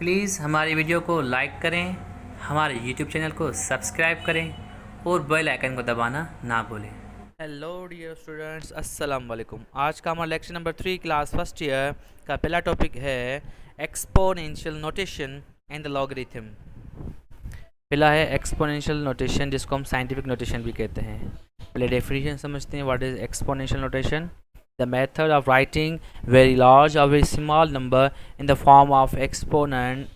Please हमारी video को like करें, हमारे यूट्यूब चैनल को सब्सक्राइब करें और बेल आइकन को दबाना ना भूलें। हेलो डियर स्टूडेंट्स, अस्सलाम वालेकुम। आज का हमारा lecture number 3 class first year का पहला टॉपिक है exponential notation and the logarithm. पहला है एक्सपोनेंशियल नोटेशन, जिसको हम साइंटिफिक नोटेशन भी कहते हैं। पहले डेफिनेशन समझते हैं। What is exponential notation? The method of writing very large और very small number in the form of exponent.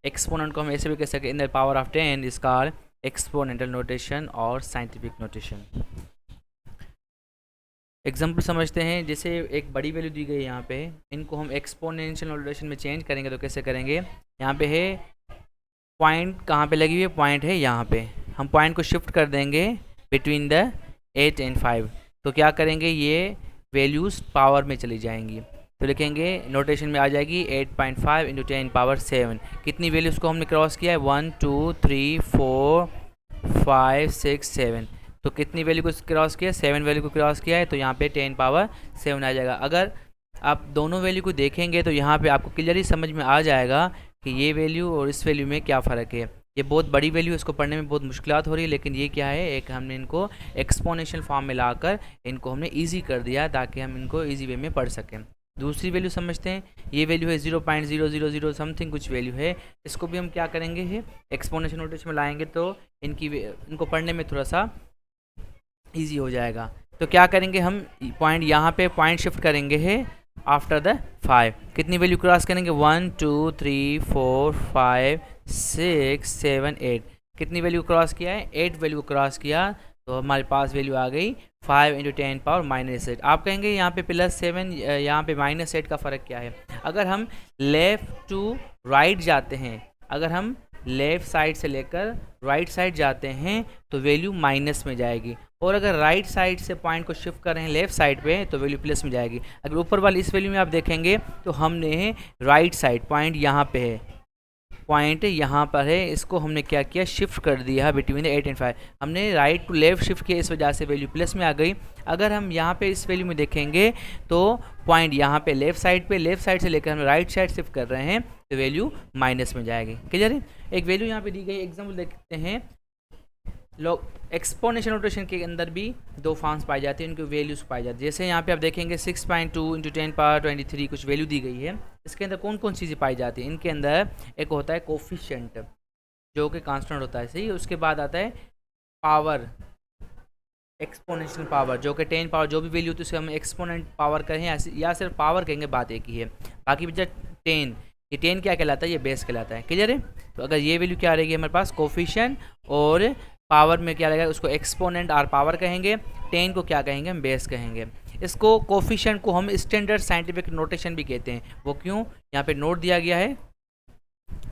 Exponent को हम ऐसे भी कह सकते हैं in the power of 10 is called exponential notation और साइंटिफिक नोटेशन। एग्जाम्पल समझते हैं। जैसे एक बड़ी वैल्यू दी गई है यहाँ पे, इनको हम एक्सपोनेंशियल नोटेशन में चेंज करेंगे तो कैसे करेंगे? यहाँ पे है पॉइंट, कहाँ पे लगी हुई है? पॉइंट है यहाँ पे। हम पॉइंट को शिफ्ट कर देंगे बिटवीन द 8 एंड 5, तो क्या करेंगे? ये वैल्यूज़ पावर में चली जाएंगी। तो लिखेंगे नोटेशन में आ जाएगी 8.5 इंटू 10 पावर 7। कितनी वैल्यूज़ को हमने क्रॉस किया है? 1 2 3 4 5 6 7। तो कितनी वैल्यू को क्रॉस किया? 7 वैल्यू को क्रॉस किया है, तो यहाँ पे 10 पावर 7 आ जाएगा। अगर आप दोनों वैल्यू को देखेंगे तो यहाँ पे आपको क्लियरली समझ में आ जाएगा कि ये वैल्यू और इस वैल्यू में क्या फ़र्क है। ये बहुत बड़ी वैल्यू है, इसको पढ़ने में बहुत मुश्किलात हो रही है, लेकिन ये क्या है, एक हमने इनको एक्सपोनेंशियल फॉर्म में लाकर इनको हमने ईजी कर दिया ताकि हम इनको ईजी वे में पढ़ सकें। दूसरी वैल्यू समझते हैं। ये वैल्यू है 0.000 समथिंग कुछ वैल्यू है। इसको भी हम क्या करेंगे है एक्सपोनेंशियल नोटेशन में लाएंगे तो इनको पढ़ने में थोड़ा सा ईजी हो जाएगा। तो क्या करेंगे हम? पॉइंट यहाँ पे पॉइंट शिफ्ट करेंगे है आफ्टर द 5। कितनी वैल्यू क्रॉस करेंगे? 1 2 3 4 5 6 7 8। कितनी वैल्यू क्रॉस किया है? 8 वैल्यू क्रॉस किया, तो हमारे पास वैल्यू आ गई 5 इंटू 10 पावर -8। आप कहेंगे यहाँ पे +7, यहाँ पे -8 का फ़र्क क्या है? अगर हम लेफ़्ट टू राइट जाते हैं, अगर हम लेफ़्ट साइड से लेकर राइट साइड जाते हैं तो वैल्यू माइनस में जाएगी, और अगर राइट साइड से पॉइंट को शिफ्ट कर रहे हैं लेफ़्ट साइड पे तो वैल्यू प्लस में जाएगी। अगर ऊपर वाली इस वैल्यू में आप देखेंगे तो हमने राइट साइड पॉइंट यहाँ पे है, पॉइंट यहाँ पर है, इसको हमने क्या किया? शिफ्ट कर दिया बिटवीन 8 एंड 5। हमने राइट टू लेफ्ट शिफ्ट किया, इस वजह से वैल्यू प्लस में आ गई। अगर हम यहाँ पे इस वैल्यू में देखेंगे तो पॉइंट यहाँ पे लेफ्ट साइड से लेकर हम राइट साइड शिफ्ट कर रहे हैं तो वैल्यू माइनस में जाएगी। क्लियर है? एक वैल्यू यहाँ पे दी गई, एग्जाम्पल देखते हैं। एक्सपोनेंशियल नोटेशन के अंदर भी दो फॉर्म्स पाई जाती हैं, उनकी वैल्यूज़ पाई जाती है। जैसे यहाँ पे आप देखेंगे 6.2 इंटू 10 पावर 23 कुछ वैल्यू दी गई है। इसके अंदर कौन कौन चीज़ें पाई जाती हैं? इनके अंदर एक होता है कोफिशिएंट, जो कि कांस्टेंट होता है, सही। उसके बाद आता है पावर, एक्सपोनेंशियल पावर, जो कि 10 पावर जो भी वैल्यू होती है उसे हम एक्सपोनेंट पावर कहें या सिर्फ पावर कहेंगे, बात एक ही है। बाकी बचा 10, ये 10 क्या कहलाता है? ये बेस कहलाता है। क्लियर है? तो अगर ये वैल्यू क्या रहेगी हमारे पास? कोफिशिएंट, और पावर में क्या रहेगा? उसको एक्सपोनेंट और पावर कहेंगे। 10 को क्या कहेंगे? हम बेस कहेंगे। इसको कोफिशिएंट को हम स्टैंडर्ड साइंटिफिक नोटेशन भी कहते हैं। वो क्यों? यहाँ पे नोट दिया गया है,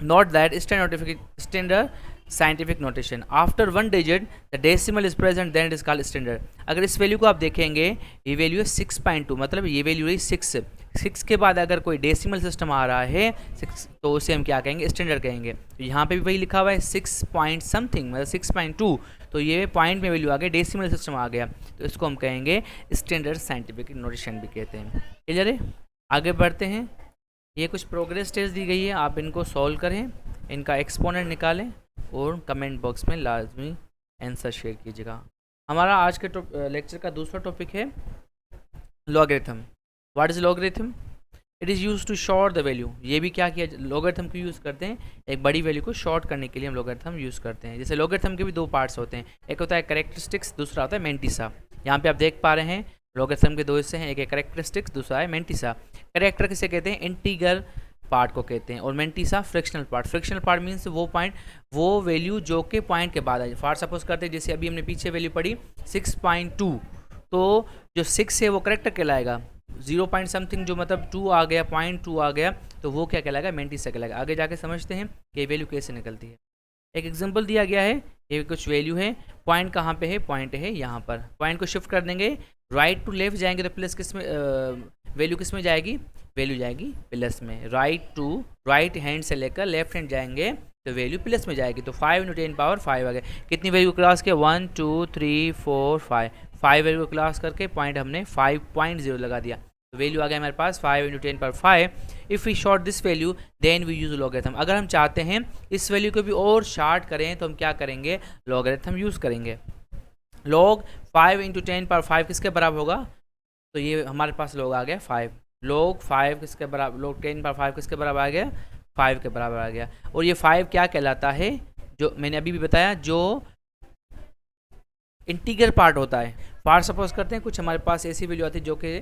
note that standard scientific notation after 1 digit the decimal is present then it is called standard. अगर इस वैल्यू को आप देखेंगे, ये वैल्यू है 6.2, मतलब ये वैल्यू है 6 के बाद अगर कोई डेसिमल सिस्टम आ रहा है 6, तो उसे हम क्या कहेंगे? स्टैंडर्ड कहेंगे। तो यहाँ पे भी वही लिखा हुआ है 6 पॉइंट समथिंग, मतलब 6.2, तो ये पॉइंट में वैल्यू आ गया, डेसिमल सिस्टम आ गया, तो इसको हम कहेंगे स्टैंडर्ड साइंटिफिक नोटेशन भी कहते हैं। क्लियर है? आगे बढ़ते हैं। ये कुछ प्रोग्रेस टेस्ट दी गई है, आप इनको सॉल्व करें, इनका एक्सपोनेंट निकालें और कमेंट बॉक्स में लाजमी आंसर शेयर कीजिएगा। हमारा आज के लेक्चर का दूसरा टॉपिक है logarithm. What is logarithm? It is use to short the value. ये भी क्या किया? लॉगरिथम क्यों यूज़ करते हैं? एक बड़ी वैल्यू को शॉर्ट करने के लिए हम लॉगरिथम यूज़ करते हैं। जैसे लॉगरिथम के भी दो पार्ट्स होते हैं, एक होता है कैरेक्टरिस्टिक्स, दूसरा होता है मैंटिसा। यहाँ पे आप देख पा रहे हैं लॉगरिथम के दो हिस्से हैं, एक है कैरेक्टरिस्टिक्स, दूसरा है मैंटिसा। कैरेक्टर किसे कहते हैं? इंटीग्रल पार्ट को कहते हैं, और mantissa fractional part. Fractional part means वो पॉइंट, वो वैल्यू जो कि पॉइंट के बाद आ जाए। फॉर सपोज करते हैं, जैसे अभी हमने पीछे वैल्यू पढ़ी 6.2, तो जो 6 है वो करेक्टर कहलाएगा। 0 पॉइंट समथिंग जो मतलब 2 आ गया, 0.2 आ गया, तो वो क्या कहलाएगा? मैंटिसा कहलाएगा। आगे जाके समझते हैं कि ये वैल्यू कैसे निकलती है। एक एग्जांपल दिया गया है, ये कुछ वैल्यू है, पॉइंट कहाँ पे है? पॉइंट है यहाँ पर। पॉइंट को शिफ्ट कर देंगे, राइट टू लेफ्ट जाएंगे तो प्लस किस में, वैल्यू किस में जाएगी? वैल्यू जाएगी प्लस में। राइट हैंड से लेकर लेफ्ट हैंड जाएंगे तो वैल्यू प्लस में जाएगी। तो 5 इंटू 10 पावर 5 आ गया। कितनी वैल्यू क्रॉस किया? 1 2 3 4 5 वैल्यू क्रॉस करके पॉइंट हमने 5.0 लगा दिया, तो वैल्यू आ गया हमारे पास 5 into 10 power 5। If we short this value then we use logarithm. अगर हम चाहते हैं इस वैल्यू को भी और शार्ट करें तो हम क्या करेंगे, लॉगरिथम यूज़ करेंगे। लॉग 5 इंटू 10 पावर 5 किसके बराबर होगा, तो ये हमारे पास लॉग आ गया 5। लॉग 5 किसके बराबर, लॉग 10 पावर 5 किसके बराबर आ गया, 5 के बराबर आ गया। और ये 5 क्या कहलाता है, जो मैंने अभी भी बताया, जो इंटीग्रल पार्ट होता है। फॉर सपोज करते हैं कुछ हमारे पास ऐसी वैल्यू आती है जो कि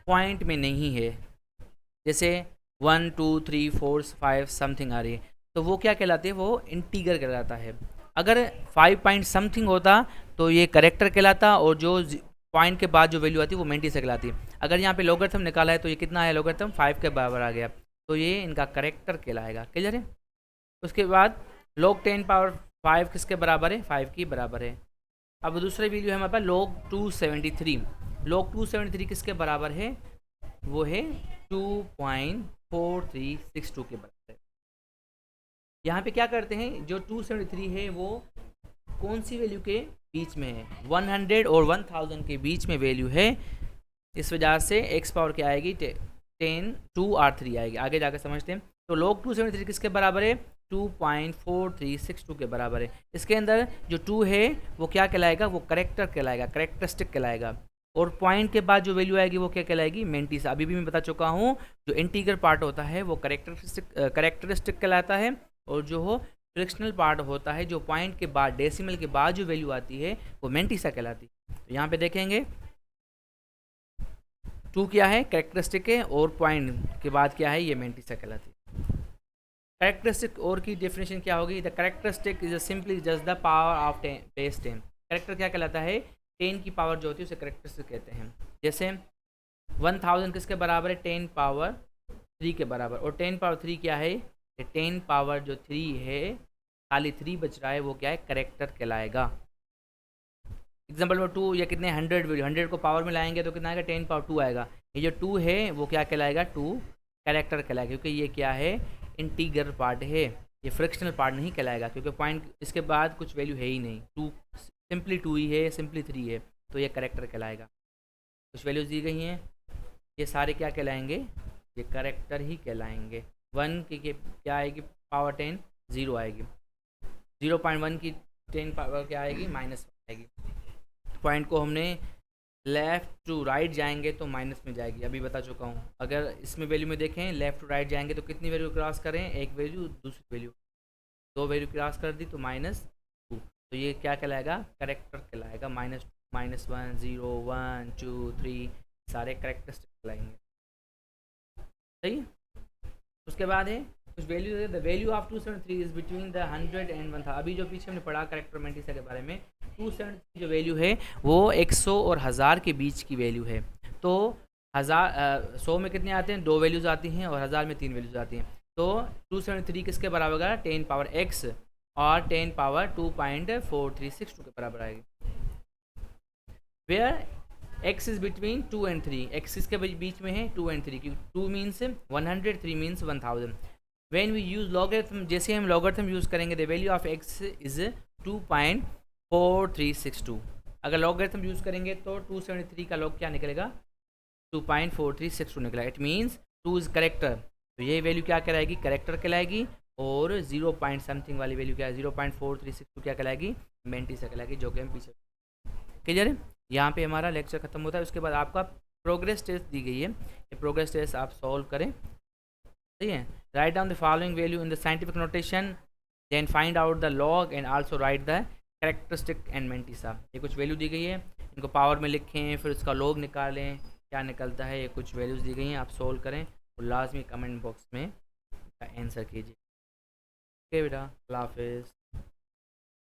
पॉइंट में नहीं है, जैसे 1 2 3 4 5 समथिंग आ रही है, तो वो क्या कहलाती है, वो इंटीग्रल कहलाता है। अगर 5 पॉइंट समथिंग होता तो ये करेक्टर कहलाता, और जो पॉइंट के बाद जो वैल्यू आती है वो मेंटिसा कहलाती है। अगर यहाँ पे लॉगरिथम निकाला है तो ये कितना है, लॉगरिथम 5 के बराबर आ गया, तो ये इनका करेक्टर कहलाएगा। क्लियर है। उसके बाद log 10 पावर 5 किसके बराबर है, 5 की बराबर है। अब दूसरी वैल्यू है हमारे पास log 273। log 273 किसके बराबर है, वो है 2.4362 के बराबर है। यहाँ पे क्या करते हैं, जो 273 है वो कौन सी वैल्यू के बीच में है, 100 और 1000 के बीच में वैल्यू है, इस वजह से x पावर क्या आएगी, 10 2 और 3 आएगी। आगे जाकर समझते हैं। तो log 273 किसके बराबर है, 2.4362 के बराबर है। इसके अंदर जो 2 है वो क्या कहलाएगा, वो करेक्टर कहलाएगा, करेक्टरिस्टिक कहलाएगा। और पॉइंट के बाद जो वैल्यू आएगी वो क्या कहलाएगी, मेंटिसा। अभी भी मैं बता चुका हूँ, जो इंटीग्रल पार्ट होता है वो करेक्टरिस्टिक कहलाता है, और जो हो फ्रिक्शनल पार्ट होता है, जो पॉइंट के बाद डेसिमल के बाद जो वैल्यू आती है वो मेंटिसा कहलाती है। तो यहाँ पे देखेंगे 2 क्या है, करेक्टरिस्टिक है, और पॉइंट के बाद क्या है, ये मेंटिसा कहलाती है। करेक्टरिस्टिक और की डेफिनेशन क्या होगी, the characteristic is simply just the power of base 10। Character क्या कहलाता है, 10 की पावर जो होती है उसे करेक्टरिस्टिक कहते हैं। जैसे 1000 किसके बराबर है, 10 पावर 3 के बराबर, और 10 पावर 3 क्या है, 10 पावर जो 3 है, खाली 3 बच रहा है, वो क्या है, करेक्टर कहलाएगा। एग्जाम्पल नंबर 2, या कितने 100 वैल्यू, 100 को पावर में लाएंगे तो कितना आएगा, 10 पावर 2 आएगा। ये जो 2 है वो क्या कहलाएगा, 2 करेक्टर कहलाएगा, क्योंकि ये क्या है, इंटीग्रल पार्ट है, ये फ्रिक्शनल पार्ट नहीं कहलाएगा, क्योंकि पॉइंट इसके बाद कुछ वैल्यू है ही नहीं, 2 सिंपली 2 ही है, सिंपली 3 है, तो ये करेक्टर कहलाएगा। कुछ वैल्यूज दी गई हैं, ये सारे क्या कहलाएंगे, ये करेक्टर ही कहलाएंगे। 1 की क्या आएगी, पावर 10 0 आएगी, 0.1 की 10 पावर क्या आएगी, -1 आएगी। पॉइंट को हमने लेफ़्ट टू राइट जाएंगे तो माइनस में जाएगी, अभी बता चुका हूँ। अगर इसमें वैल्यू में देखें, लेफ़्ट टू राइट जाएंगे तो कितनी वैल्यू क्रॉस करें, एक वैल्यू दूसरी वैल्यू, 2 वैल्यू क्रॉस कर दी तो -2, तो ये क्या कहलाएगा, करेक्टर कहलाएगा। -1 0 1 2 3 सारे करेक्टरिस्टिक कहलाएंगे। सही है। उसके बाद है कुछ वैल्यू है, the value of 273 is between the 100 and 1000। अभी जो पीछे हमने पढ़ा करेक्टर मेंटिसा के बारे में, 273 जो वैल्यू है वो 100 और 1000 के बीच की वैल्यू है। तो 100 में कितने आते हैं, 2 वैल्यूज़ आती हैं, और 1000 में 3 वैल्यूज़ आती हैं। तो 273 किसके बराबर होगा, 10 पावर x और 10 पावर 2.4362 के बराबर आएगी। Where x is between 2 and 3, x इसके बीच में है 2 and 3, क्योंकि 2 means 100, 3 means 1000। When we use logarithm, जैसे हम लॉगरिथम यूज़ करेंगे, the value of x is 2.4362। अगर लॉगरिथम यूज़ करेंगे तो 273 का लॉग क्या निकलेगा, 2.4362 निकलेगा। इट मीन्स 2 इज करेक्टर, तो ये वैल्यू क्या कहलाएगी, करेक्टर कहलाएगी। और 0 पॉइंट समथिंग वाली वैल्यू क्या है, 0.4362 क्या कहलाएगी, मेंटिसा कहलाएगी, जो कि हम पीछे। क्लियर है। यहाँ पे हमारा लेक्चर खत्म होता है। उसके बाद आपका प्रोग्रेस टेस्ट दी गई है, ये प्रोग्रेस टेस्ट आप सॉल्व करें। सही है। Write down the following value in the scientific notation, then find out the log and also write the characteristic and mantissa. ये कुछ वैल्यू दी गई है, इनको पावर में लिखें, फिर उसका लॉग निकालें, क्या निकलता है। ये कुछ वैल्यूज़ दी गई हैं, आप सॉल्व करें और लाजमी कमेंट बॉक्स में आंसर कीजिए। ओके बेटा, अल्लाह हाफिज़।